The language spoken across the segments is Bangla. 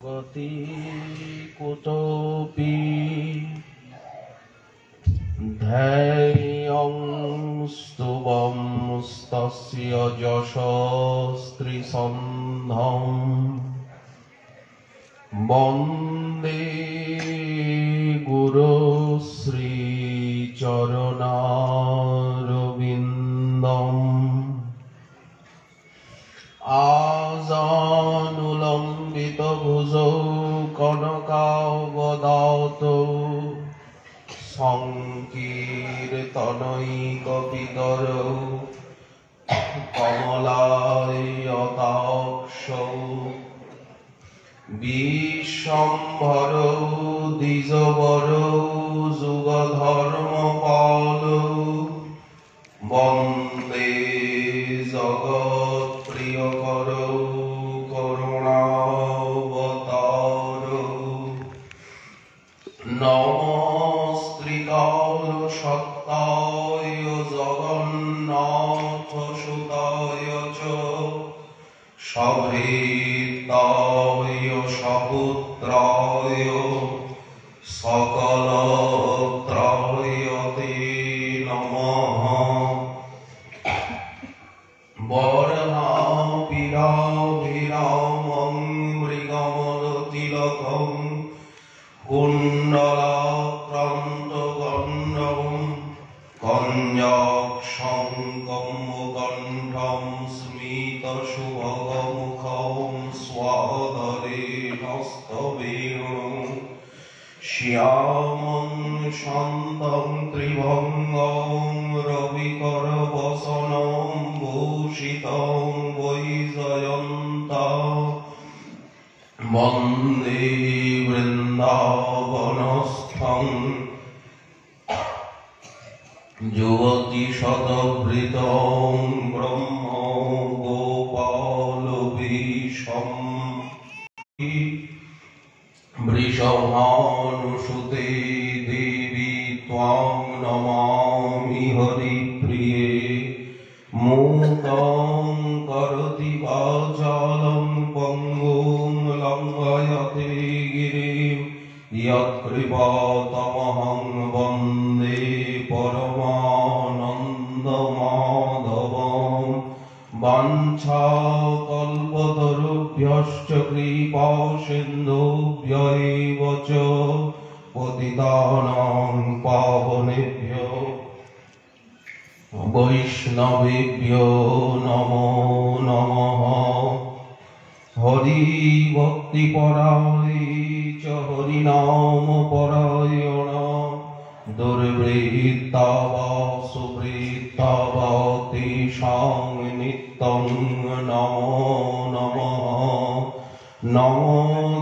गति कुतोऽपि ध्येयं स्तुवंस्तस्य यशस्त्रिसन्धं वन्दे गुरुश्रीचरणारविन्दम् आजानुलम्बितभुजौ कनकावदातौ संकीर्तनैकपितरौ कमलायताक्षौ विश्वम्भरौ द्विजवरौ जुगधर्मपालौ वन्दे जगत्प्रियकरौ करुणावतारौ नमस्कृताय सत्ताय जगन्नाथसुताय च सभृताय सपुत्राय सकलत्राय ते नमः। वर्णाभिराभिरामं मृगमलतिलकं कुण्डलाक्रान्तगण्डं कञ्जाक्षं कम्बुकण्ठं स्मितशुभगमुखं स्वादरे हस्तवेणुं श्यामं शान्तं त्रिभङ्गं रविकरवसनं भूषितं वैजयन्तं वन्दे वृन्दावनस्थं युवतिशतवृतं ब्रह्म गोपालवेशम् वृषभानुसुते देवी त्वां नमामि हरिप्रिये मूकं करोति वाचालं पङ्गुं लङ्घयते गिरिं यत्कृपातमहं वन्दे परमानन्दमाधवं वाञ्छाकल्पतरुभ्यश्च कृपासिन्धुभ्य एव च पतितानां पावनेभ्यो वैष्णवेभ्यो नमो नमः। हरिभक्तिपराय च हरिनामपरायण दुर्वृत्ता वा सुवृत्ता वा तेषां नित्यं नमो नमः। नमो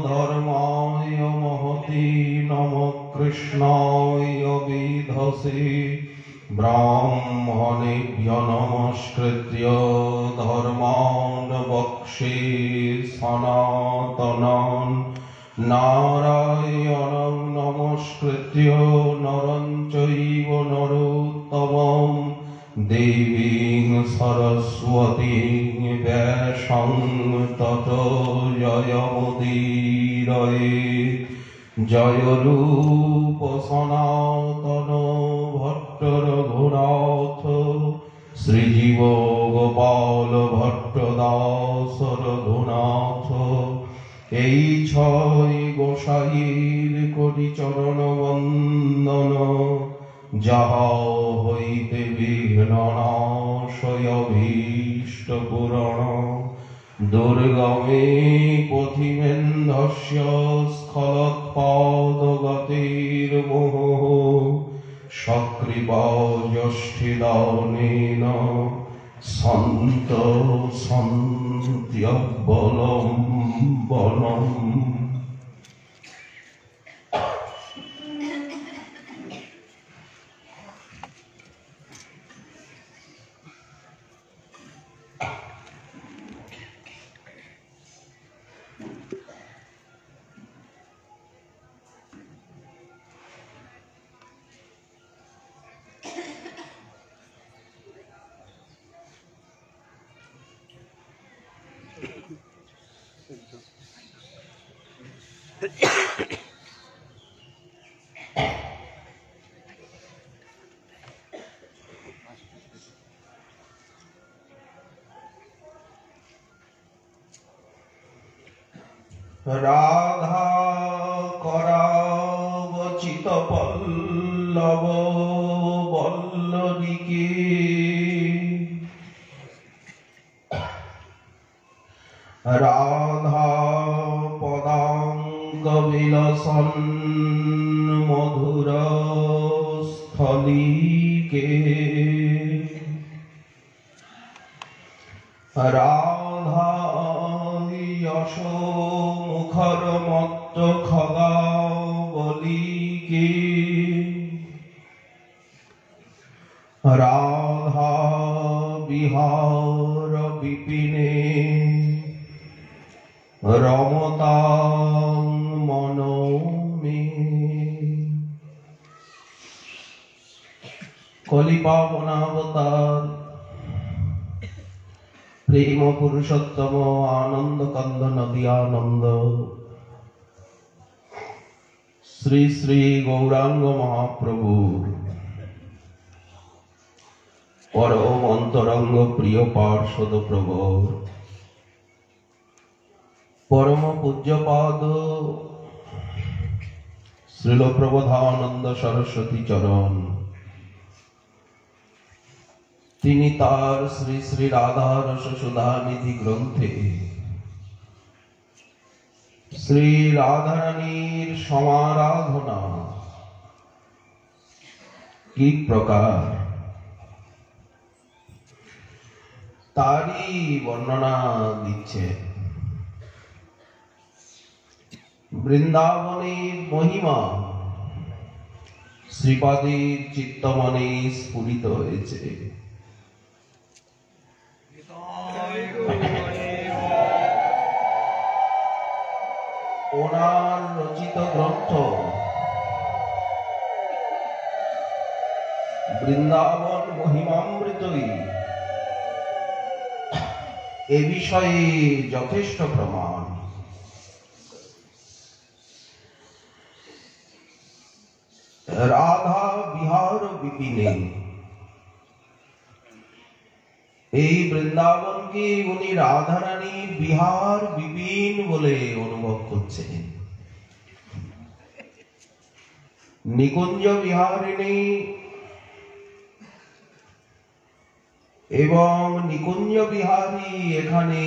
धर्माय महते नमो कृष्णाय विधसे ब्राह्मणेभ्यो नमस्कृत्य धर्मान् वक्षे सनातनान् नारायणं नमस्कृत्य नरं चैव नरोत्तमं देवीं सरस्वतीं व्यासं ततो जयमुदीरयेत्। जय रूप सनातन भट्ट रघुनाथ श्रीजीव गोपाल भट्ट दास रघुनाथ এই ছয় গোসাইর করি চরণ বন্দন যাহা হইতে বিঘ্ন নাশয় অভীষ্ট পূরণ দুর্গমে পথিমেন্ধস্য স্খলৎপাদগতির্মোহ সকৃপা যষ্ঠিদানেন সন্ত সন্ত্যবলম্বনম। রাধা করাবচিত পল্লব বল্লরীকে রাধা পদাঙ্গ বিলসন মধুর স্থলীকে রাধা যশ মুখর মত্ত খগাবলীকে রাধা বিহার বিপিনে রমতাং মনো মে। কলিপাবনাবতার প্রেম পুরুষোত্তম আনন্দ কন্দ নদী আনন্দ শ্রী শ্রী গৌরাঙ্গ মহাপ্রভুর পরম অন্তরঙ্গ প্রিয় পার্ষদ প্রভুর পরম পূজ্যপাদ শ্রীল প্রবোধানন্দ সরস্বতী চরণ, তিনি তার শ্রী শ্রী রাধা রস সুধানিধি গ্রন্থে শ্রী রাধারানীর সমারাধনা কি প্রকার তারই বর্ণনা দিচ্ছে। বৃন্দাবনের মহিমা শ্রীপাদের চিত্তমনে স্ফুরিত হয়েছে। ওনার রচিত গ্রন্থ বৃন্দাবন মহিমামৃতই এ বিষয়ে যথেষ্ট প্রমাণ। রাধা বিহার বিপিনে, এই বৃন্দাবনকে উনি রাধারানী বিহার বিপিন বলে অনুভব করছেন। নিকুঞ্জ বিহারিণী এবং নিকুঞ্জ বিহারী এখানে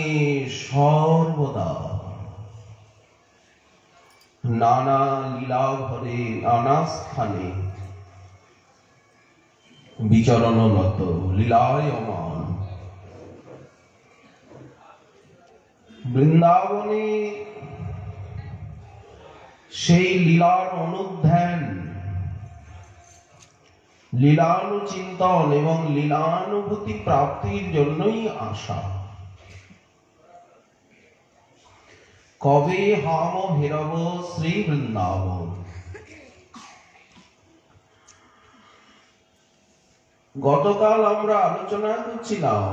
সর্বদা নানা লীলা ভরে নানা স্থানে বিচরণরত লীলায়মান। বৃন্দাবনে সেই লীলার অনুধ্যান, লীলানুচিন্তন এবং লীলানুভূতি প্রাপ্তির জন্যই আসা। কবে হাম হেরব শ্রী বৃন্দাবন। গতকাল আমরা আলোচনা করছিলাম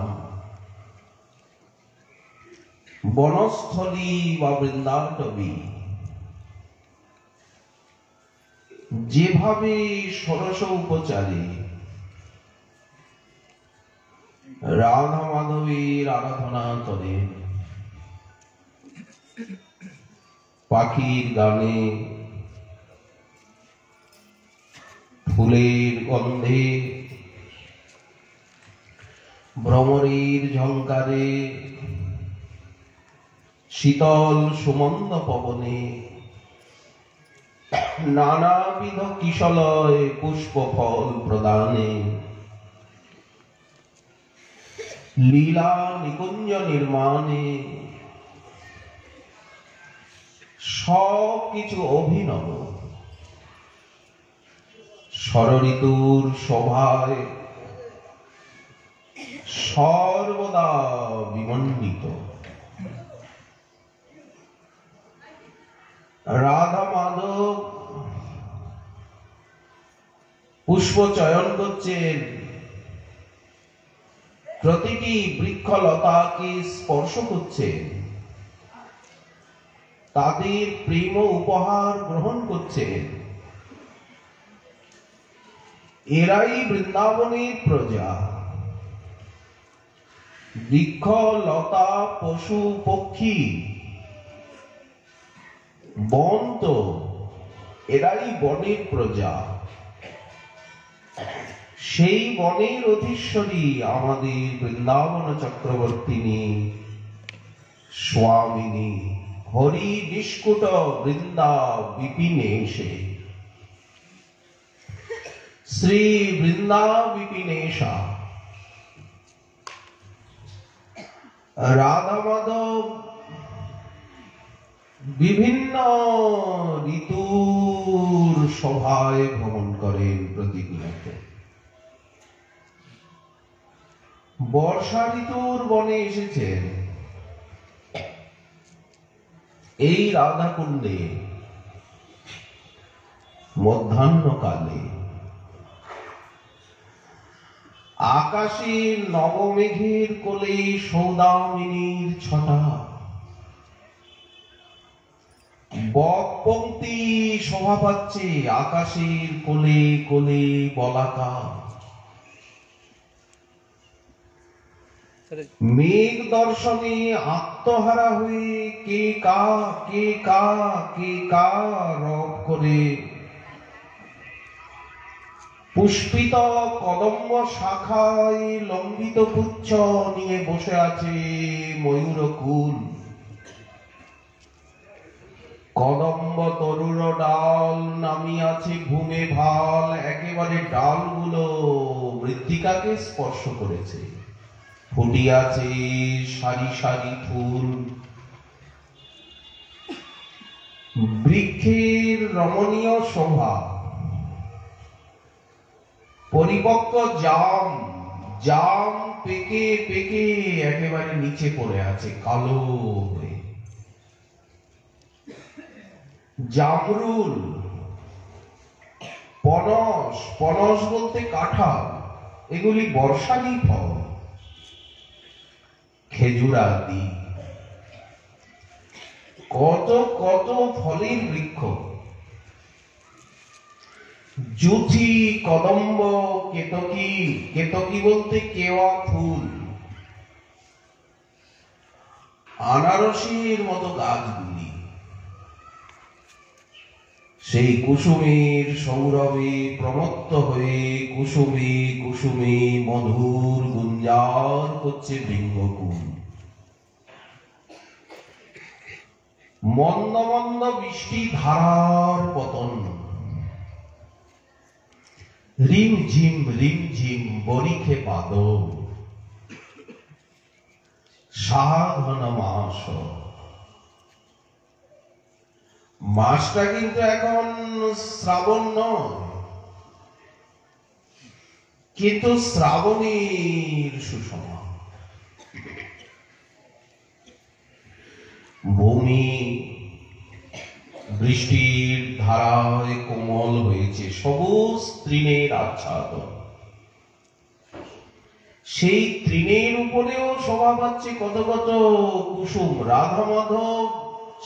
বনস্থলী বা বৃন্দাবনী যেভাবে ষোড়শ উপচারে রাধা মাধবীর আরাধনা করে, পাখির গানে, ফুলের গন্ধে, ভ্রমরীর ঝঙ্কারে, শীতল সুমন্দ পবনে, নানাবিধ কিশলয় পুষ্প ফল প্রদানে, লীলা নিকুঞ্জ নির্মাণে সব কিছু অভিনব। ষড়ঋতুর শোভায় সর্বদা বিমণ্ডিত। রাধা মাধব পুষ্প চয়ন করছেন, প্রতিটি বৃক্ষলতাকে স্পর্শ করছেন, তাদের প্রেম উপহার গ্রহণ করছেন। এরাই বৃন্দাবনের প্রজা। বৃক্ষ লতা পশু পক্ষী বন তো এরাই বনের প্রজা। সেই বনের অধীশ্বরী আমাদের বৃন্দাবন চক্রবর্তিনী স্বামিনী হরি নিষ্কুট বৃন্দা বিপিনেশে। শ্রী বৃন্দা বিপিনেশা রাধা মাধব বিভিন্ন ঋতুর সভায় ভ্রমণ করেন প্রতিনিয়ত। বর্ষা ঋতুর বনে এসেছেন এই রাধাকুণ্ডে মধ্যাহ্নকালে। আকাশে নবমেঘের কোলে সৌদামিনীর ছটা, বক পংক্তি শোভা পাচ্ছে আকাশের কোলে কোলে বলাকা। মেঘ দর্শনে আত্মহারা হয়ে কে কা কে কা কে কা রব করে পুষ্পিত কদম্ব শাখায় লম্বিত পুচ্ছ নিয়ে বসে আছে ময়ূরকুল। কদম্ব তরুর ডাল নামিয়াছে ঘুমে ভাল, একেবারে ডালগুলো মৃত্তিকাকে স্পর্শ করেছে। ফুটিয়াছে সারি সারি ফুল। বৃক্ষের রমণীয় শোভা। পরিপক্ক জাম, জাম পেকে পেকে একেবারে নিচে পড়ে আছে কালো হয়ে। জামরুল, পনস, পনস বলতে কাঁঠাল, এগুলি বর্ষালি ফল। খেজুরাদি, কত কত ফলের বৃক্ষ। জুথি, কদম্ব, কেতকী, কেতকী বলতে কেওয়া ফুল। আনারসের মতো গাছগুলি সেই কুসুমের সৌরভে প্রমত্ত হয়ে কুসুমে কুসুমে মধুর গুঞ্জার করছে বৃঙ্গকুল। মন্দ মন্দ বৃষ্টি ধারার পতন। রিম ঝিম বরিখে পাদ। সাধন মাস। মাসটা কিন্তু এখন শ্রাবণ নয়, কিন্তু শ্রাবণের সুষমা। ভূমি বৃষ্টির ধারায় কোমল হয়েছে, সবুজ তৃণের আচ্ছাদন। সেই তৃণের উপরেও শোভা পাচ্ছে কত কত কুসুম। রাধা মাধব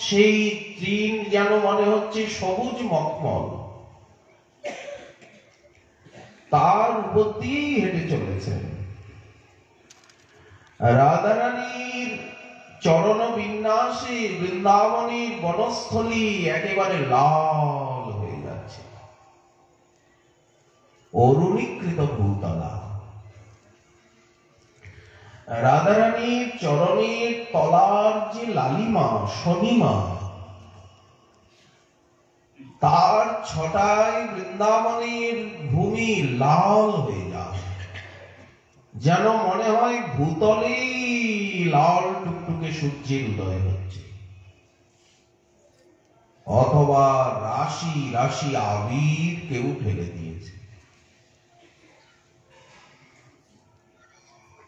সেই তৃণ যেন মনে হচ্ছে সবুজ মখমল, তার উপর দিয়েই হেঁটে চলেছেন। রাধারানীর চরণ বিন্যাসে বৃন্দাবনের বনস্থলী একেবারে লাল হয়ে যাচ্ছে। অরুণীকৃত ভূতলা। রাধারানীর চরণের তলার যে লালিমা শনিমা, তার ছটায় বৃন্দাবনের ভূমি লাল হয়ে যায়, যেন মনে হয় ভূতলে লাল টুকটুকে সূর্যের উদয় হচ্ছে, অথবা রাশি রাশি আবির কেউ ফেলে দিয়েছে।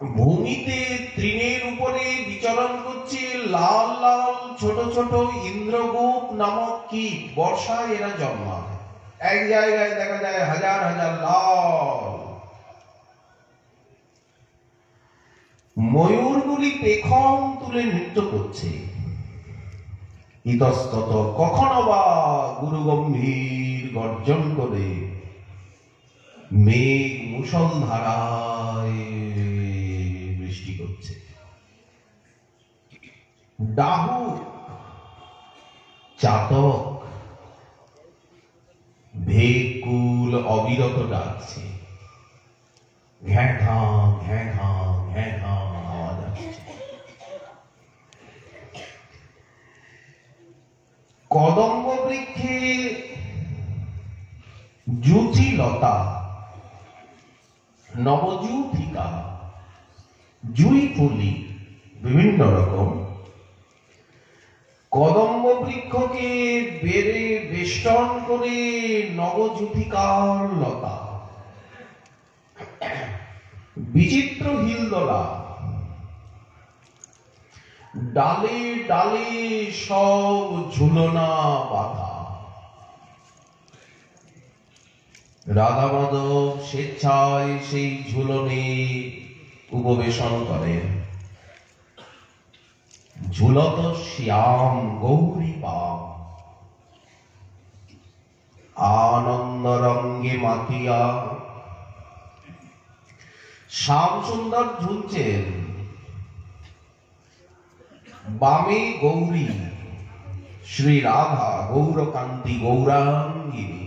ভূমিতে তৃণের উপরে বিচরণ করছে লাল লাল ছোট ছোট ইন্দ্রগোপ নামক কীট। বর্ষায় এরা জন্মায়, এক জায়গায় দেখা যায় হাজার হাজার লাল। ময়ূরগুলি পেখম তুলে নৃত্য করছে। ইতস্তত কখনো বা গুরু গম্ভীর গর্জন করে মেঘ মুষলধারায় বৃষ্টি করছে। ডাহুক চাতক ভেকুল অবিরত ডাকছে, ঘ্যাঁ ঘাঁ ঘ্যাঁ ঘাঁ ঘ্যাঁ ঘাঁ আওয়াজ আসছে। কদম্ব বৃক্ষে জুথি লতা, নবজুথিকা, জুই ফুলি বিভিন্ন রকম কদম্ব বৃক্ষকে বেড়ে বেষ্টন করে নবজুথিকার লতা, বিচিত্র হিলদোলা, ডালে ডালে সব ঝুলনা বাঁধা। রাধা মাধব স্বেচ্ছায় সেই ঝুলনে উপবেশন করেন। ঝুলত শ্যাম গৌরী পাম, আনন্দ রঙ্গে মাতিয়া শ্যাম সুন্দর ঝুলছেন। বামে গৌরী শ্রী রাধা গৌরকান্তি গৌরাঙ্গিনী,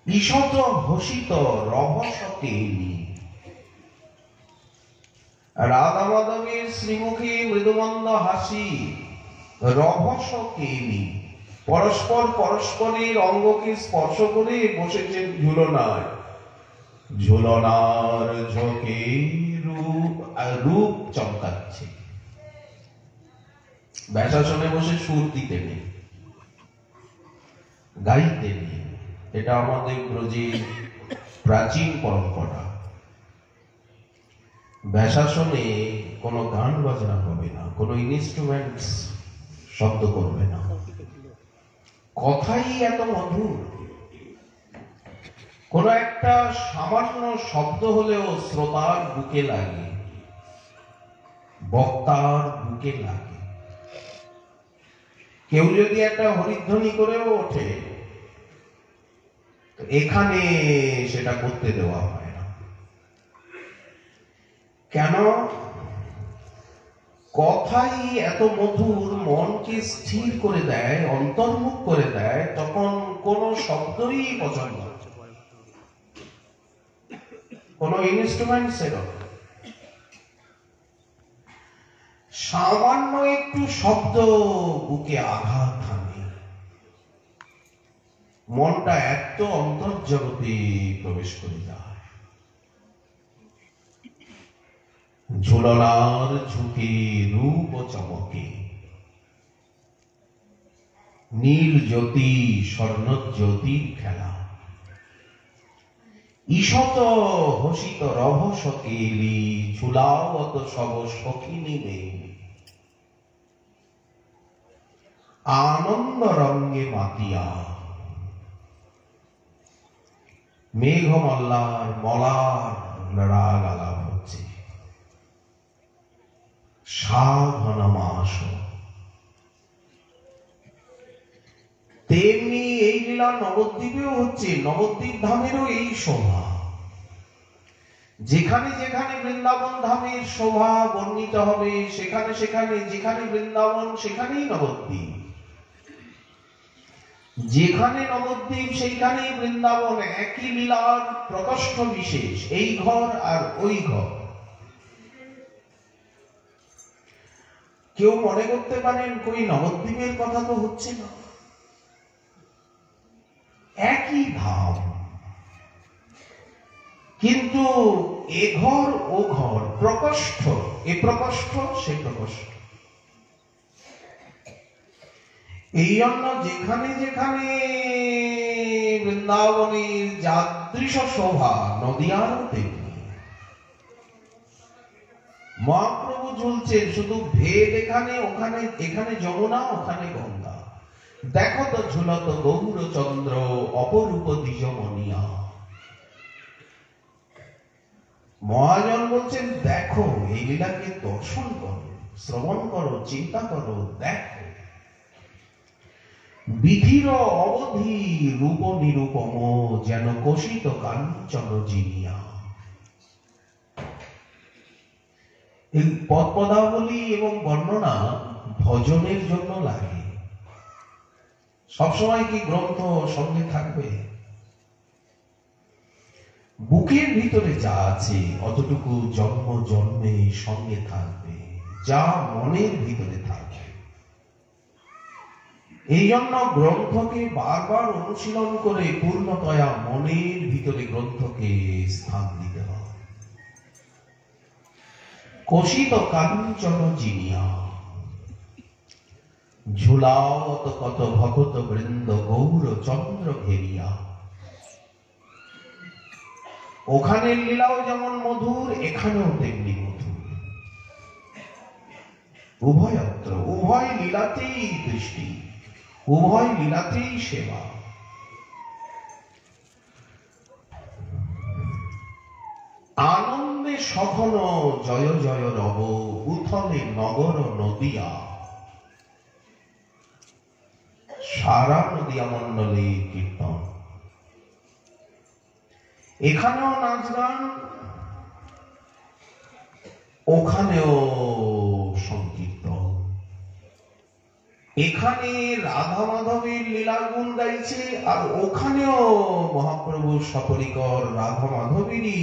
ঈষৎ হসিত রভসকেলি। রাধা মাধবের শ্রীমুখে মৃদুমন্দ হাসি, রভসকেলি। পরস্পর পরস্পরের অঙ্গকে স্পর্শ করে বসেছেন ঝুলনায়। ঝুলনার ঝোঁকে রূপ চমকাচ্ছে। ব্যাসাসনে বসে সুর দিতে নেই, গাইতে নেই। এটা আমাদের ব্রজের প্রাচীন পরম্পরা। ব্যাসাসনে কোনো গান বাজনা হবে না, কোনো ইনস্ট্রুমেন্ট শব্দ করবে না। কথাই এত মধুর, কোন একটা সামান্য শব্দ হলেও শ্রোতার বুকে লাগে, বক্তার বুকে লাগে। কেউ যদি একটা হরিধ্বনি করেও ওঠে, এখানে সেটা করতে দেওয়া হয় না। কেন? কথাই এত মধুর, মনকে স্থির করে দেয়, অন্তর্মুখ করে দেয়, তখন কোন শব্দই পছন্দ, কোন ইনস্ট্রুমেন্টসের সামান্য একটু শব্দ বুকে আঘাত হানে, মনটা এত অন্তর্জগতে প্রবেশ করে যায়। ঝুলনার ঝুঁকে রূপ চমকে, নীল জ্যোতি স্বর্ণ জ্যোতির খেলা। ঈষৎ হসিত রভসকেলি, ঝুলাওত সব সখিনী মেয়ে। আনন্দ রঙ্গে মাতিয়া, মেঘমল্লার মলার রাগ আলাপ হচ্ছে। সাঘন মাস। তেমনি এই লীলা নবদ্বীপেও হচ্ছে। নবদ্বীপ ধামেরও এই শোভা। যেখানে যেখানে বৃন্দাবন ধামের শোভা বর্ণিত হবে, সেখানে সেখানে যেখানে বৃন্দাবন সেখানেই নবদ্বীপ, যেখানে নবদ্বীপ সেইখানেই বৃন্দাবন। একই লীলার প্রকোষ্ঠ বিশেষ, এই ঘর আর ওই ঘর। কেউ মনে করতে পারেন কই নবদ্বীপের কথা তো হচ্ছে না, একই ধাম, কিন্তু এ ঘর ও ঘর, প্রকোষ্ঠ এ প্রকোষ্ঠ সে প্রকোষ্ঠ। এই জন্য যেখানে যেখানে বৃন্দাবনের যাদৃশ শোভা, নদিয়ারও তেমনি। মহাপ্রভু ঝুলছেন, শুধু ভেদ এখানে ওখানে, এখানে যমুনা ওখানে গঙ্গা। দেখো তো ঝুলত গৌরচন্দ্র অপরূপ দ্বিজমনিয়া। মহাজন বলছেন দেখো, এই লীলাকে দর্শন করো। শ্রবণ করো, চিন্তা করো, দেখো। বিধির অবধি রূপ নিরূপম, যেন কোষিত কাঞ্চন জিনিয়া। এই পদাবলী এবং বর্ণনা ভজনের জন্য লাগে। সবসময় কি গ্রন্থ সঙ্গে থাকবে? বুকের ভিতরে যা আছে অতটুকু জন্ম জন্মে সঙ্গে থাকবে, যা মনের ভিতরে থাকবে। এই জন্য গ্রন্থকে বারবার অনুশীলন করে পূর্ণতয়া মনের ভিতরে গ্রন্থকে স্থান দিতে হবে। কোষিত কাঞ্চন জিনিয়া, ঝুলাওত কত ভকত বৃন্দ গৌর চন্দ্র ঘেরিয়া। ওখানের লীলাও যেমন মধুর, এখানেও তেমনি মধুর। উভয়ত্র, উভয় লীলাতেই দৃষ্টি, উভয় লীলাতেই সেবা। আনন্দে সঘন জয় জয় রব, উথলে নগর নদিয়া। সারা নদিয়া মন্ডলে কীর্তন, এখানেও নাচ গান, ওখানেও সংকীর্তন। এখানে রাধা মাধবের লীলা গুণ গাইছে, আর ওখানেও মহাপ্রভু সপরিকর রাধা মাধবেরই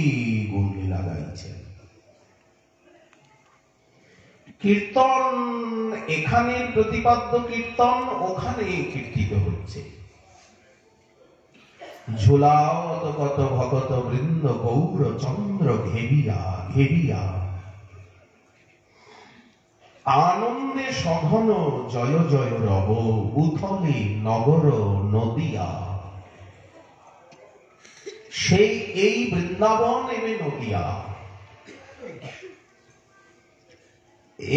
গুণ লীলা গাইছে। কীর্তন এখানে প্রতিপাদ্য কীর্তন, ওখানে কীর্তিত হচ্ছে। ঝুলাওত কত ভগত বৃন্দ গৌর চন্দ্র ঘেরিয়া ঘেরিয়া। আনন্দে সঘন জয় জয় রব, উথলে নগর নদিয়া। সেই এই বৃন্দাবন এবে নদিয়া,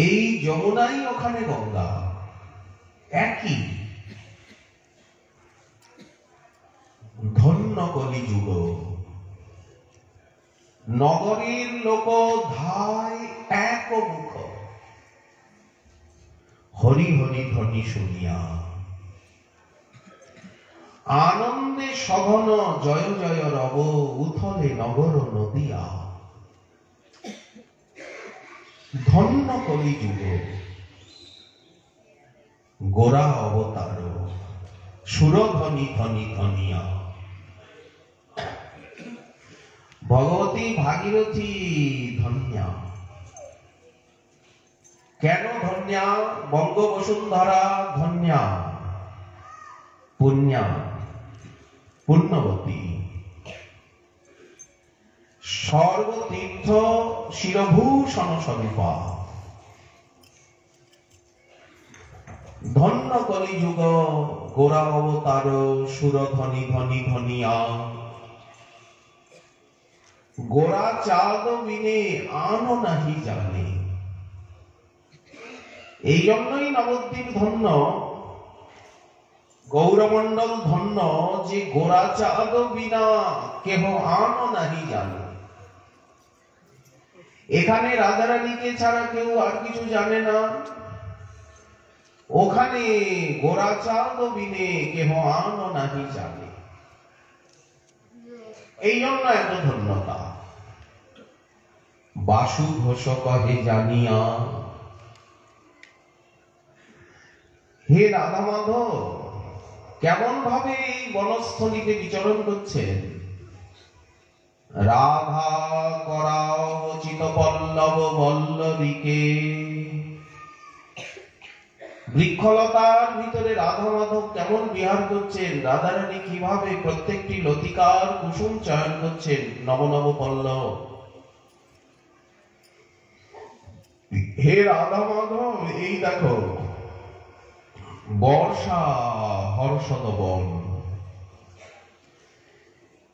এই যমুনাই ওখানে গঙ্গা, একই। ধন্য কলিযুগ, নগরীর লোক ধায় এক মুখ, হরি হরি ধ্বনি শুনিয়া। আনন্দে সঘন জয় জয় রব, উথলে নগর নদিয়া। ধন্য কলিযুগ, গোরা অবতার, সুরধ্বনি ধ্বনি ধ্বনিয়া। ভগবতী ভাগীরথী ধন্যা। কেন ধন্যা? বঙ্গ বসুন্ধরা ধন্যা, পুণ্যা, পুণ্যবতী। সর্বতীর্থ শিরভূষণ স্বরূপা। ধন্য কলিযুগ, গোরা অবতার, সুরধ্বনি ধ্বনি ধ্বনিয়া। গোরা চাঁদ বিনে আনো নাহি জানে। এই জন্যই নবদ্বীপ ধন্য, গৌরমণ্ডল ধন্য, যে গোরা চাঁদ বিনা কেহ আনো নাহি জানে। এখানে রাধারানীকে ছাড়া কেউ আর কিছু জানে না, ওখানে গোরা চাঁদ বিনে কেহ আনো নাহি জানে। এই জন্য এত ধন্যতা। বাসু ঘোষ কহে জানিয়া, হে রাধা মাধব কেমন ভাবে এই বনস্থলীতে বিচরণ করছেন। রাধা করাও চিত পল্লব বল্লরীকে। বৃক্ষলতার ভিতরে রাধা মাধব কেমন বিহার করছেন, রাধারানী কিভাবে প্রত্যেকটি লতিকার কুসুম চয়ন করছেন, নব নব পল্লব। হে রাধা মাধব, এই দেখো বর্ষা হর্ষদ বন,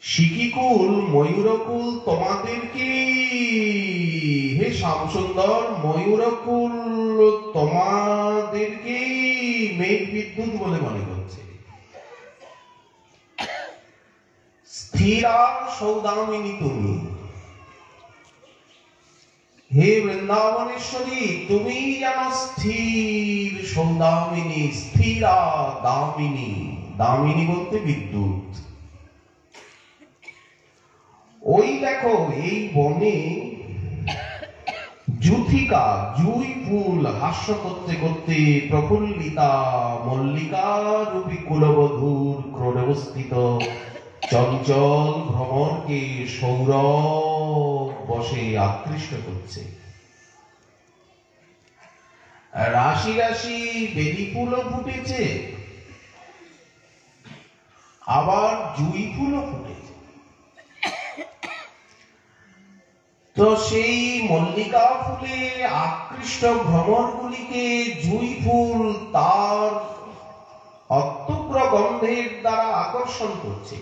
শিকিকুল ময়ূরকুল তোমাদেরকে, হে শ্যামসুন্দর ময়ূরকুল তোমাদেরকে মেঘ বিদ্যুৎ বলে মনে করছে। স্থিরা সৌদামিনী তুমি, হে বৃন্দাবনেশ্বরী, তুমি যেন স্থির সৌদামিনী, স্থিরা দামিনী। দামিনী বলতে বিদ্যুৎ। ওই দেখো এই বনে জুথিকা, জুই ফুল হাস্য করতে করতে প্রফুল্লিতা মল্লিকা রূপী কুলবধূর ক্রোড়স্থিত চঞ্চল ভ্রমরকে সৌরভ বসে আকৃষ্ট করছে। রাশি রাশি বেলি ফুলও ফুটেছে, আবার জুই ফুলও ফুটেছে। তো সেই মল্লিকা ফুলে আকৃষ্ট ভ্রমরগুলিকে জুই ফুল তার অত্যগ্র গন্ধের দ্বারা আকর্ষণ করছে।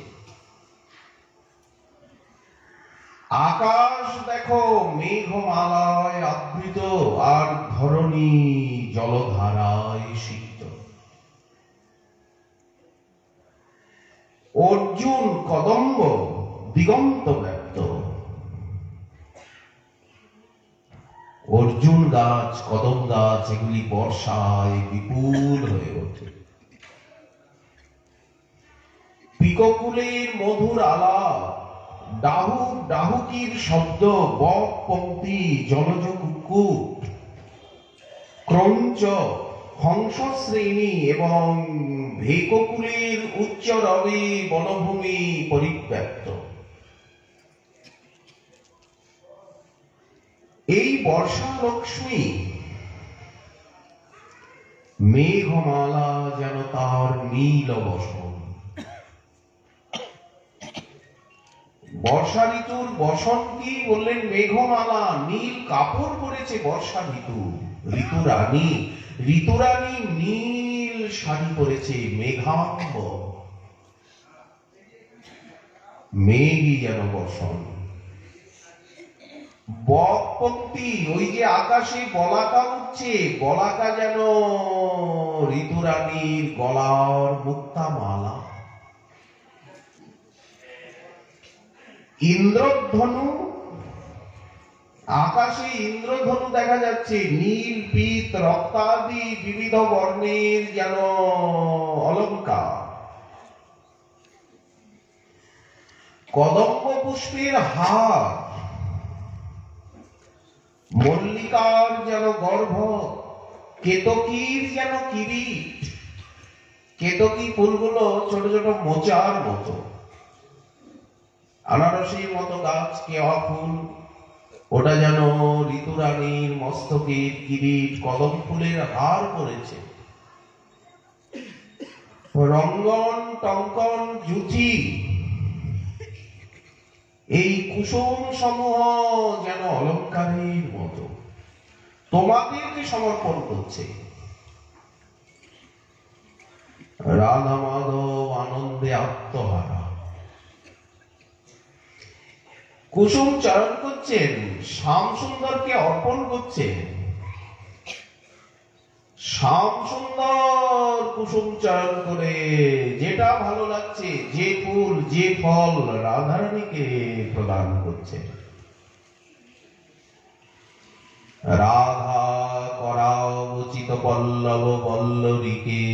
আকাশ দেখো মেঘমালায় আবৃত, আর ধরণী জলধারায় সিক্ত। অর্জুন কদম্ব দিগন্ত ব্যক্ত। অর্জুন গাছ, কদম গাছ এগুলি বর্ষায় বিপুল হয়ে ওঠে। পিককুলের মধুর আলাপ, ডাহুক ডাহুকির শব্দ, বক পঙ্ক্তি, জলজ কুক্কুট, ক্রঞ্চ, হংস শ্রেণী এবং ভেককুলের উচ্চ রবে বনভূমি পরিব্যাপ্ত। এই বর্ষা লক্ষ্মী মেঘমালা যেন তার নীল বসন। বর্ষা ঋতুর বসন কি বললেন? মেঘমালা, নীল কাপড় পরেছে বর্ষা ঋতু। ঋতুরানী, ঋতুরানী নীল শাড়ি পরেছে, মেঘাম্ব, মেঘই যেন বসন। বক পঙ্ক্তি, ওই যে আকাশে বলাকা উঠছে, বলাকা যেন ঋতুরানীর গলার মুক্তা মালা। ইন্দ্রধনু, আকাশে ইন্দ্রধনু দেখা যাচ্ছে, নীল পীত রক্তাদি বিবিধ বর্ণের যেন অলঙ্কার। কদম্ব পুষ্পের হার, মল্লিকার যেন গর্ভ, কেতকীর যেন কিরিট। কেতকী ফুলগুলো ছোট ছোট মোচার মতো, আনারসের মতো গাছ কেওয়া ফুল, ওটা যেন ঋতুরানীর মস্তকের কিরিট, কদম ফুলের হার করেছে। রঙ্গন টঙ্কন জুথি, এই কুসুম সমূহ যেন অলঙ্কারের মতো তোমাদেরকে সমর্পণ করছে। রাধা মাধব আনন্দে আত্মহারা, কুসুম চয়ন করছেন, শ্যাম সুন্দরকে অর্পণ করছেন। শ্যাম সুন্দর কুসুম চয়ন করে যেটা ভালো লাগছে, যে ফুল যে ফল রাধারানীকে প্রদান করছে। রাধা করাও উচিত পল্লব বল্লরীকে,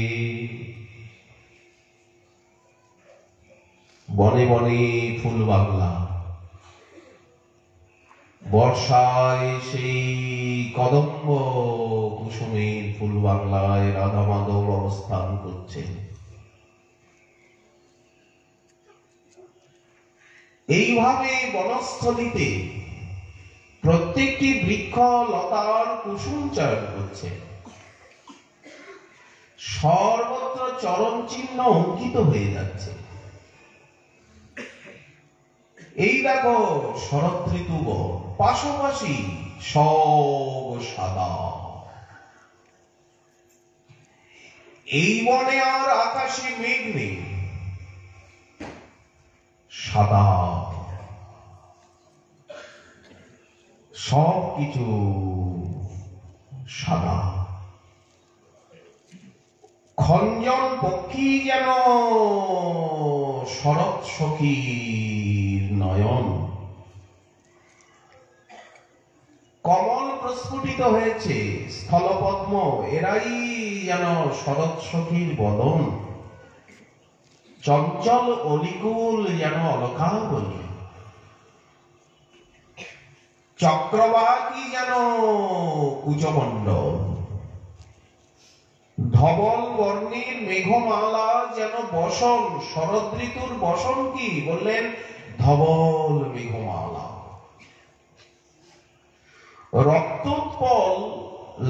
বনে বনে ফুল বাংলা। বর্ষায় সেই কদম্ব কুসুমের ফুল বাংলায় রাধা মাধব অবস্থান করছেন। এইভাবে বনস্থলিতে প্রত্যেকটি বৃক্ষ লতার কুসুম চয়ন করছে। সর্বত্র চরণ চিহ্ন অঙ্কিত হয়ে যাচ্ছে। এই দেখো শরৎ ঋতু পাশাপাশি সব সাদা। এই বনে আর আকাশে মেঘ নেই, সাদা সব কিছু সাদা। খঞ্জন পক্ষী যেন শরৎ সখীর নয়ন। কমল উত্তোলিত হয়েছে স্থলপদ্ম, এরাই যেন শরৎ সখীর বদন, চঞ্চল অলিকুল যেন অলকাবলী, চক্রবাকী যেন কুচমণ্ডল, ধবল বর্ণের মেঘমালা যেন বসন। শরৎ ঋতুর বসন কি বললেন? ধবল মেঘমালা। রক্তোৎপল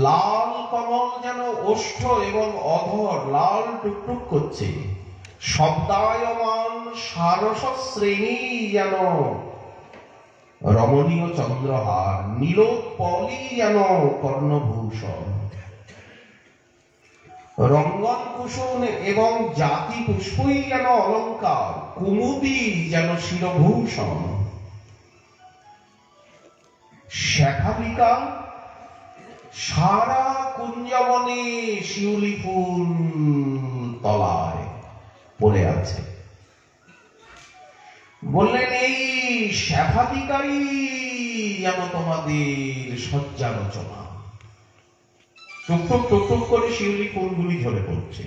লাল কমল যেন ওষ্ঠ এবং অধর লাল টুকটুক করছে। শব্দায়মান সারস শ্রেণী যেন রমণীয় চন্দ্রহার, নীলোৎপলই যেন কর্ণভূষণ। রঙ্গন কুসুম এবং জাতি পুষ্পই যেন অলঙ্কার, কুমুদি যেন শিরভূষণ। শেফালিকা সারা কুঞ্জবনে শিউলি ফুল তলায় পড়ে আছে। বললেন এই শেফালিকাই যেন তোমাদের শয্যা রচনা। টুকটুক টুকটুক করে শিউলি ফুলগুলি ঝরে পড়ছে।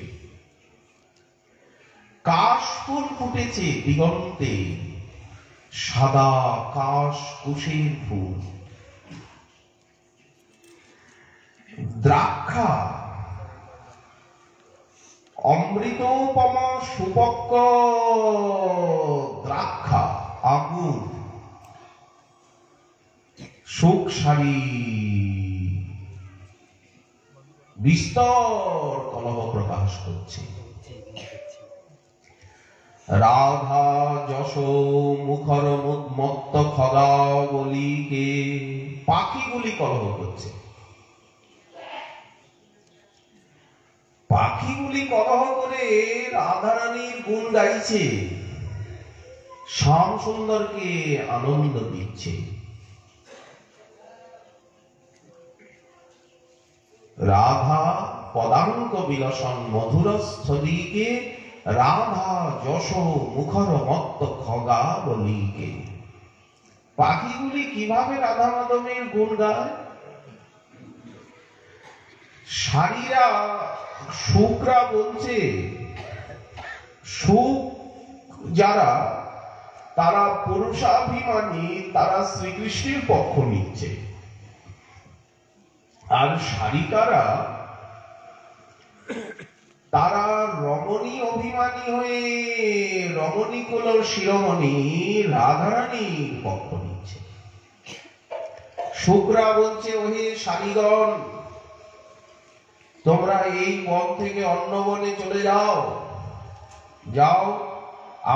কাশ ফুল ফুটেছে দিগন্তে, সাদা কাশ কুশের ফুল। দ্রাক্ষা অমৃতোপমা সুপক্ক দ্রাক্ষা আগুন সুখ সারি বিস্তর কলহ প্রকাশ করছে। রাধা যশ মুখর মত্ত খগাবলীকে পাখিগুলি কলহ করছে। পাখিগুলি কলহ করে রাধারানীর গুণ গাইছে, শ্যাম সুন্দরকে আনন্দ দিচ্ছে। রাধা পদাঙ্ক বিলসন মধুর স্থলীকে, রাধা যশ মুখর মত্ত খগাবলীকে। পাখিগুলি কিভাবে রাধা মাধবের গুণ গায়? সারীরা শুকরা বলছে, শুক যারা তারা পুরুষাভিমানী, তারা শ্রীকৃষ্ণের পক্ষ নিচ্ছে। আর শারিকারা তারা রমণী অভিমানী হয়ে রমণী কুল শিরোমণি রাধারানীর পক্ষ নিচ্ছে। শুকরা বলছে, ওহে শারিগণ, তোমরা এই বন থেকে অন্য বনে চলে যাও, যাও।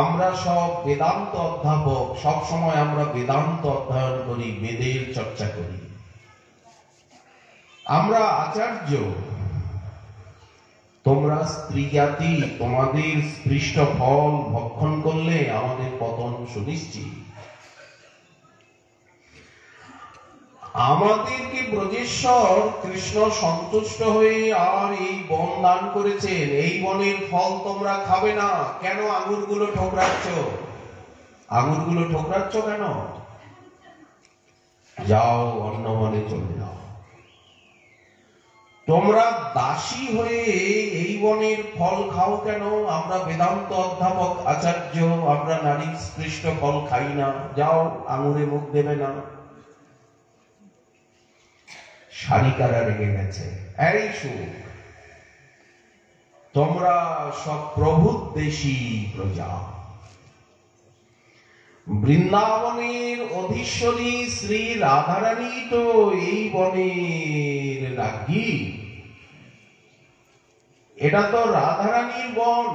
আমরা সব বেদান্ত অধ্যাপক, সব সময় আমরা বেদান্ত অধ্যয়ন করি, বেদের চর্চা করি, আমরা আচার্য। তোমরা স্ত্রী জাতি, তোমাদের স্পৃষ্ট ফল ভক্ষণ করলে আমাদের পতন সুনিশ্চিত। আমাদেরকে ব্রজেশ্বর কৃষ্ণ সন্তুষ্ট হয়ে আর এই বন দান করেছেন, এই বনের ফল তোমরা খাবে না। কেন আঙুরগুলো ঠোকরাচ্ছ? আঙুরগুলো ঠোকরাচ্ছ কেন? যাও, অন্য বনে চলে যাও। তোমরা দাসী হয়ে এই বনের ফল খাও কেন? আমরা বেদান্ত অধ্যাপক আচার্য, আমরা নারী স্পৃষ্ট ফল খাই না। যাও, আঙুরে মুখ দেবে না। শারিকারা রেগে গেছে, এই শুক, তোমরা সব প্রভুদ্দেশী প্রজা। বৃন্দাবনের অধীশ্বরী শ্রী রাধারানী তো এই বনের রাজ্ঞী। এটা তো রাধারানীর বন।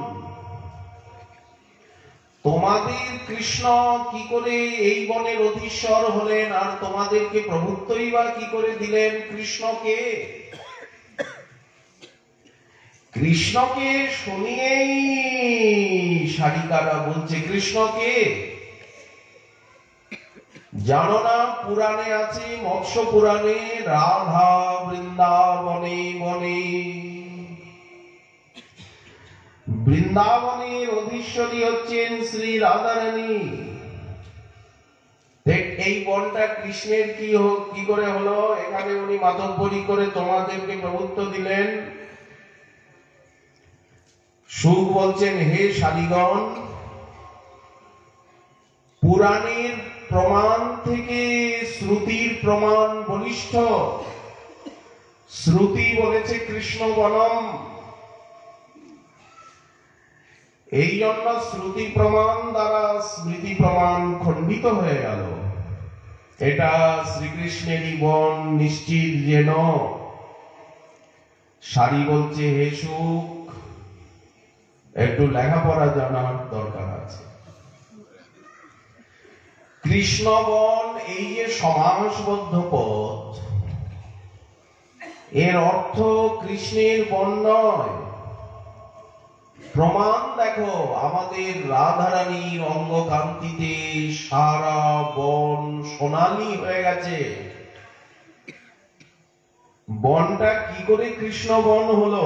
তোমাদের কৃষ্ণ কি করে এই বনের অধীশ্বর হলেন, আর তোমাদেরকে প্রভুত্বই বা কি করে দিলেন? কৃষ্ণকে কৃষ্ণকে শুনিয়েই শারিকারা বলছে, কৃষ্ণকে জানো না? পুরাণে আছে, মৎস্য পুরাণে, রাধা বৃন্দাবনে বনে। বৃন্দাবনের অধীশ্বরী হচ্ছেন শ্রী রাধারানী। এই বনটা কৃষ্ণের কি করে হলো? এখানে উনি মাতব্বরি করে তোমাদেরকে প্রভুত্ব দিলেন। শুক বলছেন, হে শালীগণ, পুরাণের প্রমাণ থেকে শ্রুতির প্রমাণ বলিষ্ঠ। শ্রুতি বলেছে কৃষ্ণ বনম, এই জন্য শ্রুতি প্রমাণ দ্বারা স্মৃতি প্রমাণ খণ্ডিত হয়ে গেল। এটা শ্রীকৃষ্ণেরই বন নিশ্চিত যেন। শালী বলছে, হে শুক, একটু লেখাপড়া জানার দরকার আছে। কৃষ্ণবন এই যে সমাসবদ্ধ পদ, এর অর্থ কৃষ্ণের বন নয়। প্রমাণ দেখো, আমাদের রাধারানীর অঙ্গকান্তিতে সারা বন সোনালী হয়ে গেছে। বনটা কি করে কৃষ্ণ বন হলো?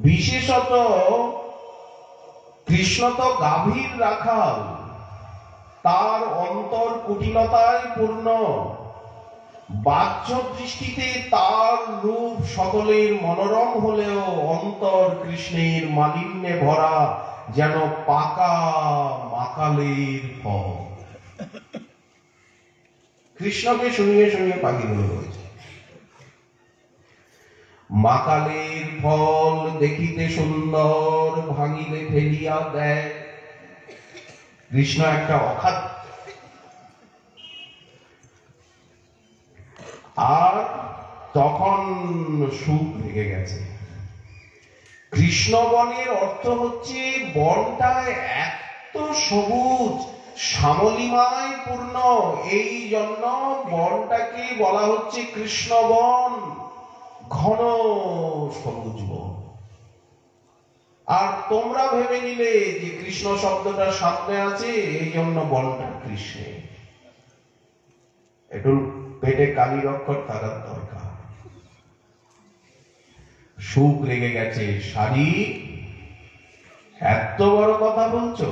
বিশেষত কৃষ্ণ তো গাভীর রাখাল, তার অন্তর কুটিলতায় পূর্ণ। বাহ্য দৃষ্টিতে তার রূপ সকলের মনোরম হলেও অন্তর কৃষ্ণের মালিন্যে ভরা, যেন পাকা মাকালের ফল। কৃষ্ণকে শুনিয়ে শুনিয়ে পাখিগুলো রয়েছে। মাকালের ফল দেখিতে সুন্দর, ভাঙিলে ফেলিয়া দেয়। কৃষ্ণ একটা অখাদ্য। আর তখন সুখ লেগে গেছে। কৃষ্ণবনের অর্থ হচ্ছে বনটায় এত সবুজ শ্যামলিমায় পূর্ণ, এই জন্য বনটাকে বলা হচ্ছে কৃষ্ণবন, ঘন সবুজ বন। আর তোমরা ভেবে নিলে যে কৃষ্ণ শব্দটা সামনে আছে, এই জন্য বনটা কৃষ্ণের। একটু পেটে কালির অক্ষর থাকার দরকার। সুখ লেগে গেছে, শালী এত বড় কথা বলছো?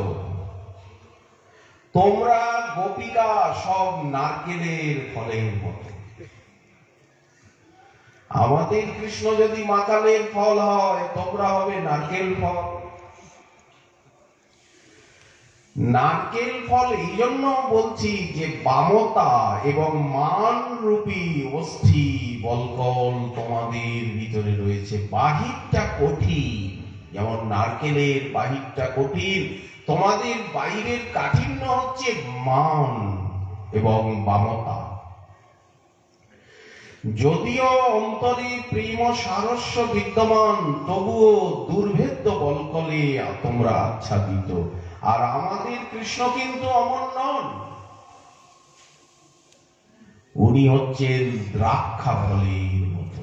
তোমরা গোপিকা সব নারকেলের ফলের মতো। আমাদের কৃষ্ণ যদি মাকালের ফল হয়, তোমরা হবে নারকেল ফল। নারকেল ফল এই জন্য বলছি যে বামতা এবং মান রূপী অস্থি বলকল তোমাদের ভিতরে রয়েছে। বাহিরটা কঠিন, যেমন নারকেলের বাহিরটা কঠিন, তোমাদের বাইরের কাঠিন্য হচ্ছে মান এবং বামতা। যদিও অন্তরে প্রেম সারস্য বিদ্যমান, তবুও দুর্ভেদ্য বলকলে তোমরা আচ্ছাদিত। আর আমাদের কৃষ্ণ কিন্তু অমর নন, উনি হচ্ছেন দ্রাক্ষা ফলের মতো,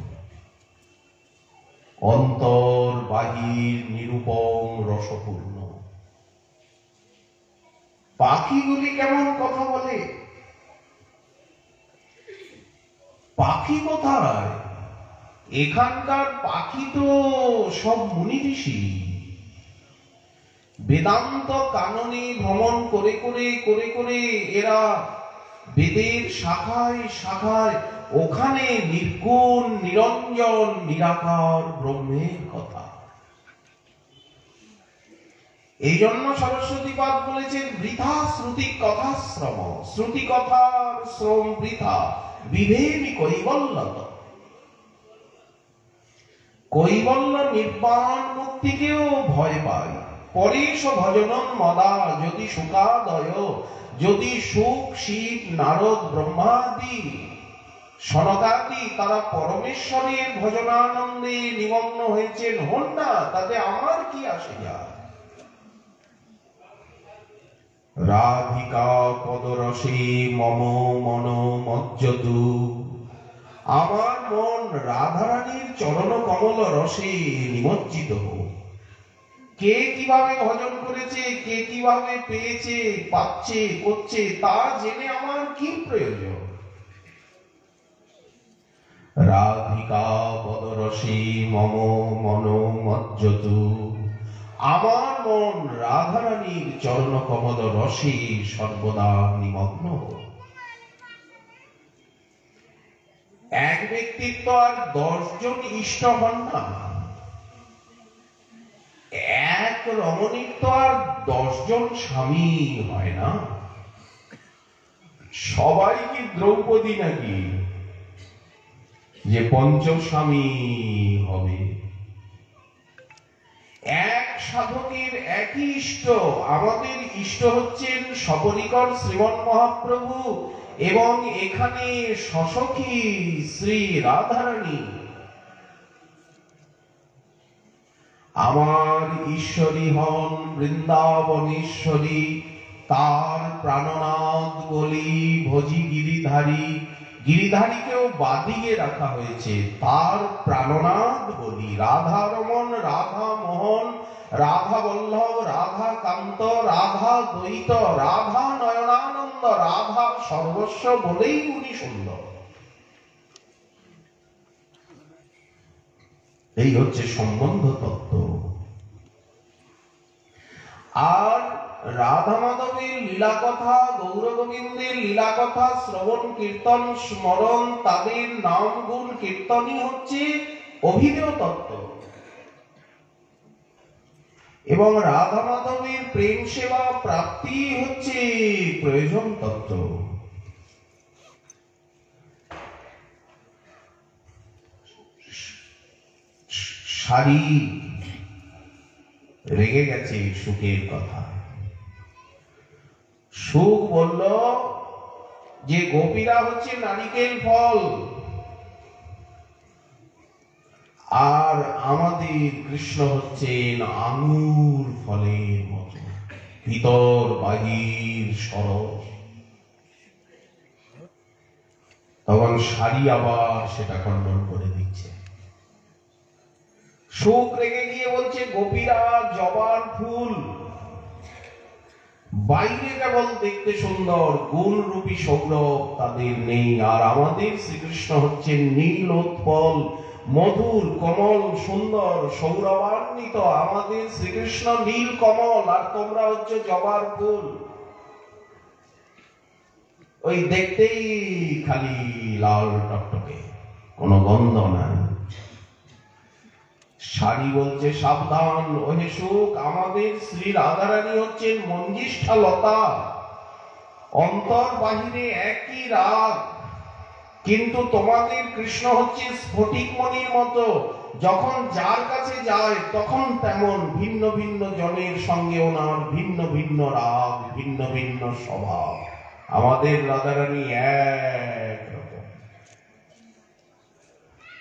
অন্তর বাহির নিরুপম রসপূর্ণ। পাখিগুলি কেমন কথা বলে? পাখি কোথায়? এখানকার পাখি তো সব মুনি ঋষি। বেদান্ত কাননে ভ্রমণ করে করে করে করে এরা বেদের শাখায় শাখায় ওখানে নির্গুণ নিরঞ্জন নিরাকার ব্রহ্মের কথা। এই জন্য সরস্বতীপাদ বলেছেন, বৃথা শ্রুতি কথা শ্রম, শ্রুতি কথার শ্রম বৃথা, বিভেমি কৈবল্যত। কৈবল্য নির্বাণ মুক্তিকেও ভয় পায়। পরেশ ভজনন মদা যদি সুখাদয়, যদি সুখ শিব নারদ ব্রহ্মাদি সনকাদি তারা পরমেশ্বরের ভজনানন্দে নিমগ্ন হয়েছেন, হন না, তাতে আমার কি আসে যায়? রাধিকা পদরসে মম মন মজ্জতু, আমার মন রাধারানীর চরণ কমল রসে নিমজ্জিত হোক। কে কিভাবে ভজন করেছে, কে কিভাবে পেয়েছে, পাচ্ছে, করছে, তা জেনে আমার কি প্রয়োজন? রাধিকা পদরসে মম মন মজ্জতু, আমার মন রাধারানীর চরণ কমল রসে সর্বদা নিমগ্ন। এক ব্যক্তির তো আর 10 জন ইষ্ট হন না, এক রমণীর তো আর 10 জন স্বামী হয় না। সবাই কি দ্রৌপদী নাকি যে পঞ্চস্বামী হবে? এক সাধকের একই ইষ্ট। আমাদের ইষ্ট হচ্ছেন সপরিকর শ্রীমন মহাপ্রভু এবং এখানে সসখী শ্রী রাধারানী। আমার ঈশ্বরী হন বৃন্দাবনেশ্বরী, তার প্রাণনাথ বলি ভজি গিরিধারী। গিরিধারীকেও বাদিকে রাখা হয়েছে, তার প্রাণনাথ বলি। রাধা রমন, রাধা মোহন, রাধা বল্লভ, রাধা কান্ত, রাধা দ্বৈত, রাধা নয়নানন্দ, রাধা সর্বস্ব বলেই উনি সুন্দর। এই হচ্ছে সম্বন্ধ তত্ত্ব। আর রাধা মাধবের লীলা কথা, গৌর গোবিন্দের লীলা কথা শ্রবণ কীর্তন স্মরণ, তাদের নাম গুণ কীর্তনই হচ্ছে অভিধেয় তত্ত্ব। এবং রাধা মাধবের প্রেম সেবা প্রাপ্তি হচ্ছে প্রয়োজন তত্ত্ব। সারি রেগে গেছে সুখের কথা। সুখ বলল যে গোপীরা হচ্ছে নারিকেল ফল, আর আমাদের কৃষ্ণ হচ্ছেন আঙুর ফলের মতো, ভিতর বাহির সরস। তখন সারি আবার সেটা খণ্ডন করে দিচ্ছে। সুখ রেগে গিয়ে বলছে গোপীরা জবার ফুল, বাইরে কেবল দেখতে সুন্দর, গুণ রূপী সৌরভ তাদের নেই। আর আমাদের শ্রীকৃষ্ণ হচ্ছেন নীল উৎপল, মধুর, কমল, সুন্দর, সৌরভান্বিত। আমাদের শ্রীকৃষ্ণ নীল কমল, আর তোমরা হচ্ছে জবার ফুল। ওই দেখতেই খালি লাল টকটকে, কোনো গন্ধ নাই। সারি বলছে সাবধান ওহে সুখ, আমাদের শ্রী রাধারানী হচ্ছেন মঞ্জিষ্ঠা লতা, অন্তর বাহিরে একই রাগ, কিন্তু তোমাদের কৃষ্ণ হচ্ছে স্ফটিক মণির মতো। যখন যার কাছে যায় তখন তেমন, ভিন্ন ভিন্ন জনের সঙ্গে ওনার ভিন্ন ভিন্ন রাগ, ভিন্ন ভিন্ন স্বভাব। আমাদের রাধারানী এক রকম।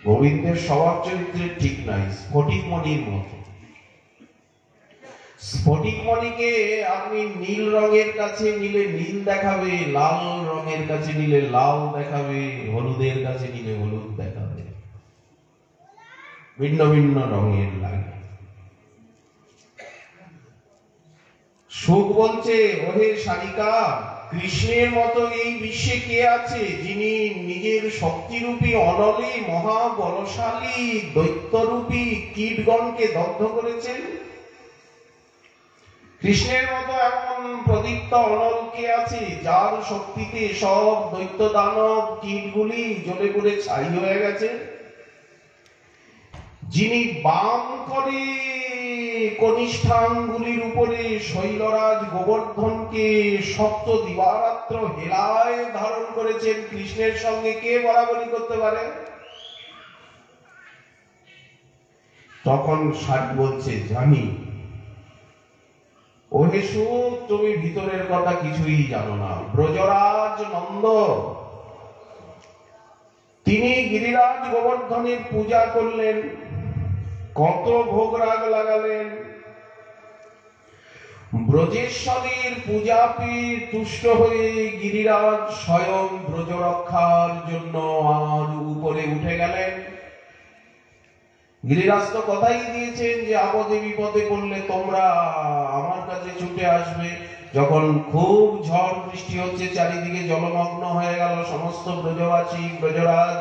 গোবিন্দের স্বভাব চরিত্রের ঠিক নাই, স্ফটিক মণির মতো। স্ফটিক মণিকে আপনি নীল রঙের কাছে নিলে নীল দেখাবে, লাল রঙের কাছে নিলে লাল দেখাবে, হলুদের কাছে নিলে হলুদ দেখাবে, ভিন্ন ভিন্ন রঙের লাগে। সুখ বলছে ওহে শারিকা, কৃষ্ণের মতো এই বিশ্বে কে আছে যিনি নিজের শক্তিরূপী অনলে মহা বলশালী দৈত্যরূপী কীটগণকে দগ্ধ করেছেন? কৃষ্ণের মতো এমন প্রদীপ্ত অনল কে আছে যার শক্তিতে সব দৈত্য দানব কীটগুলি জ্বলে পুড়ে ছাই হয়ে গেছে? যিনি বাম করে কনিষ্ঠাঙ্গুলির উপরে শৈলরাজ গোবর্ধনকে সপ্ত দিবারাত্র হেলায় ধারণ করেছেন, কৃষ্ণের সঙ্গে কে বরাবরি করতে পারে? তখন সারি বলছে জানি। ওহে সুখ, তুমি ভিতরের কথা কিছুই জানো না। ব্রজরাজ নন্দ তিনি গিরিরাজ গোবর্ধনের পূজা করলেন, কত ভোগ রাগ লাগালেন। ব্রজেশ্বরের পূজা পেয়ে তুষ্ট হয়ে গিরিরাজ স্বয়ং ব্রজ রক্ষার জন্য আর উপরে উঠে গেলেন। গিরিরাজ তো কথাই দিয়েছেন যে আপদে বিপদে পড়লে তোমরা আমার কাছে ছুটে আসবে। যখন খুব ঝড় বৃষ্টি হচ্ছে, চারিদিকে জলমগ্ন হয়ে গেল সমস্ত ব্রজবাসী, ব্রজরাজ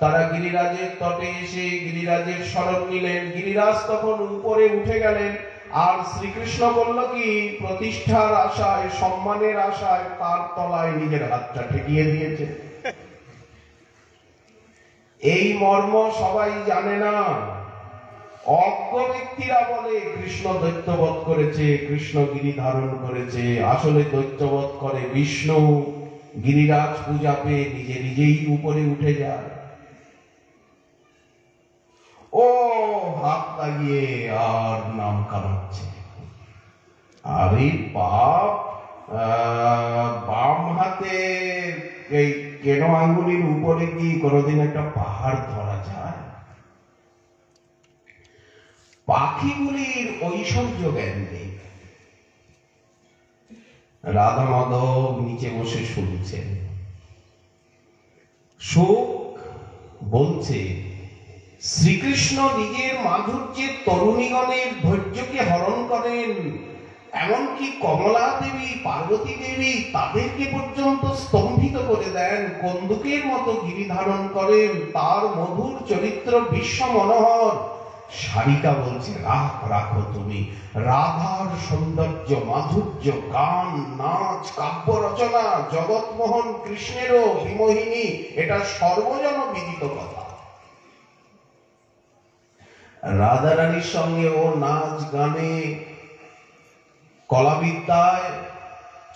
তারা গিরিরাজের তটে এসে গিরিরাজের শরণ নিলেন। গিরিরাজ তখন উপরে উঠে গেলেন, আর শ্রীকৃষ্ণ বলল কি, প্রতিষ্ঠার আশায়, সম্মানের আশায় তার তলায় নিজের হাতটা ঠেকিয়ে দিয়েছে। এই মর্ম সবাই জানে না। অজ্ঞ ব্যক্তিরা বলে কৃষ্ণ দৈত্যবধ করেছে, কৃষ্ণ গিরি ধারণ করেছে। আসলে দৈত্যবধ করে বিষ্ণু। গিরিরাজ পূজা পেয়ে নিজে নিজেই উপরে উঠে যায়। ও হাত লাগিয়ে আর নাম কামাচ্ছে। আর এই পাপ বাম হাতে এই কেন আঙ্গুলির উপরে কি কোনোদিন একটা পাহাড় ধরা যায়? পাখিগুলির ঐশ্বর্য জ্ঞান নেই। রাধা মাধব নিচে বসে শুনছেন। শোক বলছে, শ্রীকৃষ্ণ নিজের মাধুর্যের তরুণীগণের ধৈর্যকে হরণ করেন, এমনকি কমলা দেবী, পার্বতী দেবী তাদেরকে পর্যন্ত স্তম্ভিত করে দেন, কন্দুকের মতো গিরি ধারণ করেন। তার মধুর চরিত্র বিশ্ব মনোহর। সারিকা বলছে, রাখো তুমি। রাধার সৌন্দর্য, মাধুর্য, গান, নাচ, কাব্য রচনা, জগৎমোহন কৃষ্ণেরও বিমোহিনী, এটা সর্বজন বিদিত কথা। রাধা রানীর সঙ্গে ও নাচ গানে, কলাবিদ্যায়,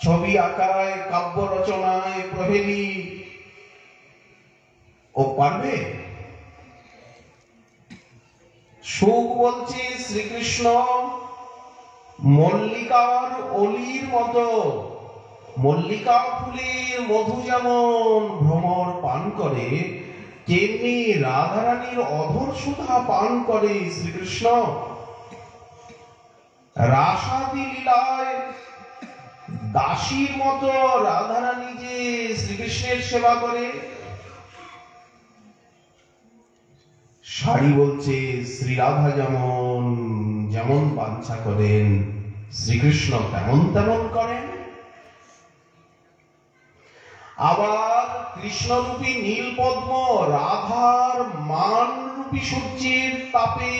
ছবি আঁকায়, কাব্য রচনায় প্রহেলী ও পারবে? সুখ বলছে, শ্রীকৃষ্ণ মল্লিকার অলির মতো। মল্লিকা ফুলের মধু যেমন ভ্রমর পান করে, তেমনি রাধারানীর অধর সুধা পান করে শ্রীকৃষ্ণ। রাসাদি লীলায় দাসীর মতো রাধারানী যে শ্রীকৃষ্ণের সেবা করে। সারি বলছে, শ্রীরাধা যেমন যেমন বাঞ্ছা করেন, শ্রীকৃষ্ণ তেমন তেমন করেন। আবার কৃষ্ণরূপী নীল পদ্ম রাধার মানরূপী সূর্যের তাপে,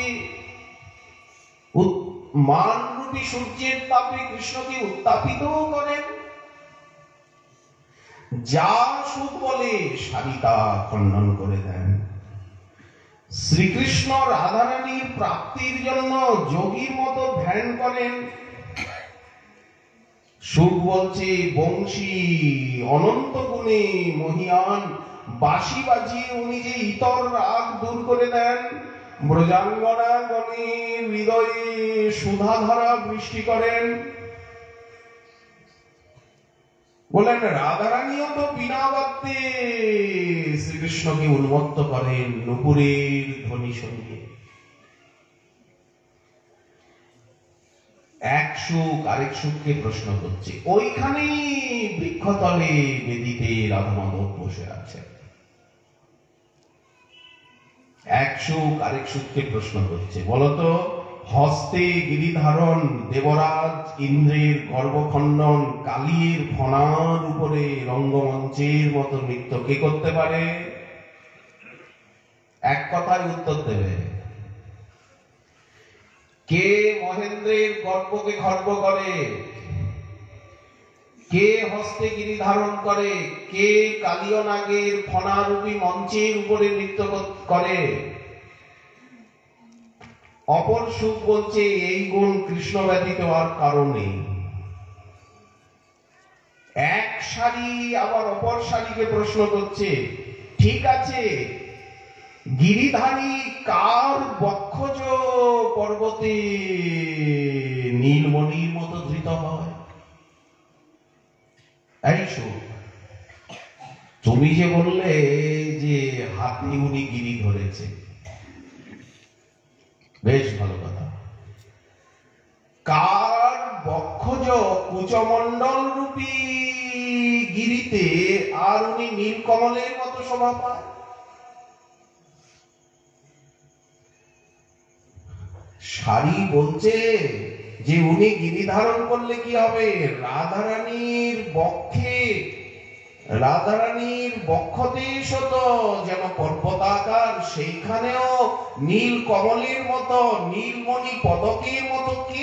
মানরূপী সূর্যের তাপে কৃষ্ণকে উত্তাপিত করেন। যা সুখ বলে সারিতা খণ্ডন করে দেন। শ্রীকৃষ্ণ রাধারানীর প্রাপ্তির জন্য যোগীর মতো ধ্যান করেন। সুখ বলছে, বংশী অনন্ত গুণে মহিয়ান, বাঁশি বাজিয়ে উনি যে ইতর রাগ দূর করে দেন। ব্রজাঙ্গনা গণের হৃদয়ে সুধাধারা বৃষ্টি করেন। বলেন, রাধারানীও তো বিনা বাক্যে শ্রীকৃষ্ণকে উন্মত্ত করেন নুপুরের ধ্বনি সঙ্গে। এক সুখ আরেক সুখকে প্রশ্ন করছে। ওইখানেই বৃক্ষতলে বেদিতে রাধা মাধব বসে আছে। এক সুখ আরেক সুখকে প্রশ্ন করছে, বলতো, হস্তে গিরিধারণ, দেবরাজ ইন্দ্রের গর্ভখণ্ডন, কালির ফনার উপরে রঙ্গমঞ্চের মতো নৃত্য কে করতে পারে? এক কথায় উত্তর দেবে। কে মহেন্দ্রের গর্ভকে খর্ব করে? কে হস্তে গিরি ধারণ করে? কে কালীয় নাগের ফনারূপী মঞ্চের উপরে নৃত্য করে? অপর সুখ বলছে, এই গুণ কৃষ্ণ ব্যতীত আর কারো নেই। এক সারি আবার অপর সারিকে প্রশ্ন করছে, ঠিক আছে, গিরিধারী কার বক্ষজ পর্বতে নীলমণির মতো ধৃত হয়? এই সুখ, তুমি যে বললে যে হাতে উনি গিরি ধরেছে, বেশ ভালো কথা। কার বক্ষজ কুচমণ্ডল রূপী গিরিতে আর উনি নীলকমলের মতো শোভা পায়? সারি বলছে যে উনি গিরি ধারণ করলে কি হবে? রাধারানীর বক্ষে, রাধারানীর বক্ষদেশ তো যেন পর্বতাকার, সেইখানেও নীল কমলের মতো, নীলমণি পদকের মতো কে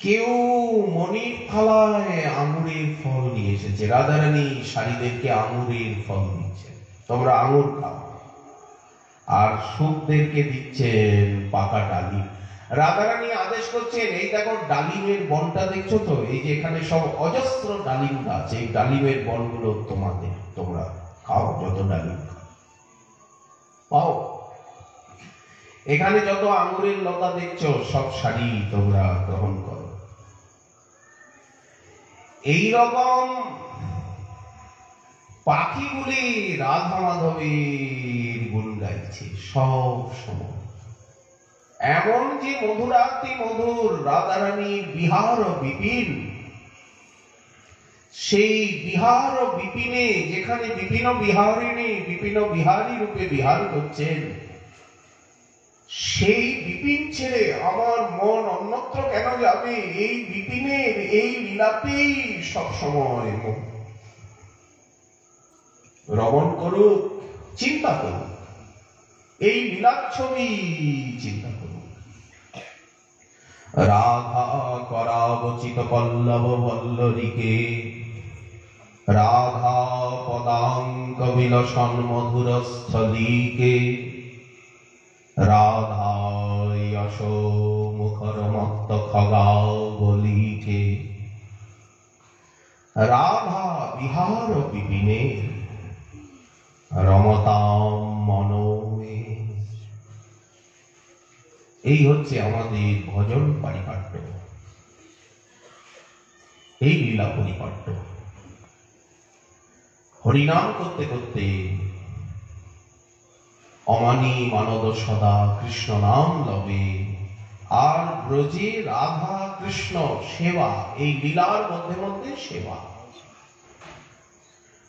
কেউ মনির থালায় আঙুরের ফল নিয়ে এসেছে, রাধারানী শাড়িদেরকে আঙুরের ফল দিচ্ছে, তোমরা আঙুর খাও, আর সুখদেরকে দিচ্ছেন পাকা ডালিম। রাধারানী আদেশ করছেন, এই দেখো ডালিমের বনটা দেখছো তো, এই যে এখানে সব অজস্র ডালিম গাছ, এই ডালিমের বনগুলো তোমাদের, তোমরা খাও, যত ডালিম পাও। এখানে যত আঙুরের লতা দেখছো সব শাড়ি তোমরা গ্রহণ করো। এইরকম পাখিগুলি রাধা মাধবের গুণ গাইছে সব সময়। এমন যে মধুরাতি মধুর রাধারানীর বিহার ও বিপিন, সেই বিহার ও বিপিনে যেখানে বিপিন বিহারিণী বিপিন বিহারী রূপে বিহার করছেন, সেই বিপিন ছেড়ে আমার মন অন্যত্র কেন যাবে? এই বিপিনের এই লীলাতেই সব সময় রমণ করুক, চিন্তা করুক, এই লীলার ছবি চিন্তা করুক। রাধা করাবচিত পল্লব বল্লরীকে, রাধা পদাঙ্ক বিলসন মধুর স্থলীকে, রাধা যশ মুখর মত্ত খগাবলীকে, রাধা বিহার বিপিনে রমতাম মনোমে। এই হচ্ছে আমাদের ভজন পারিপাট্য, এই লীলা পরিপাট্য। হরিনাম করতে করতে অমানি মানদ সদা কৃষ্ণ নাম লবে, আর ব্রজে রাধা কৃষ্ণ সেবা, এই লীলার মধ্যে মধ্যে সেবা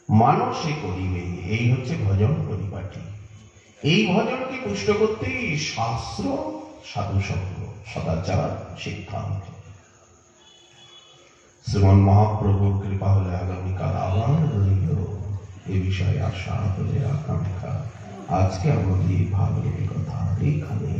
মানসে করিবে। এই হচ্ছে ভজন পরিপাটি। এই ভজনকে পুষ্ট করতেই শাস্ত্র, সাধু সঙ্গ, সদাচার, সিদ্ধান্ত। শ্রীমন মহাপ্রভুর কৃপা হলে আগামীকাল আবার রইল এ বিষয়ে আশা হলে আকাঙ্ক্ষা। আজকে আমাদের ভাগবত কথা এখানে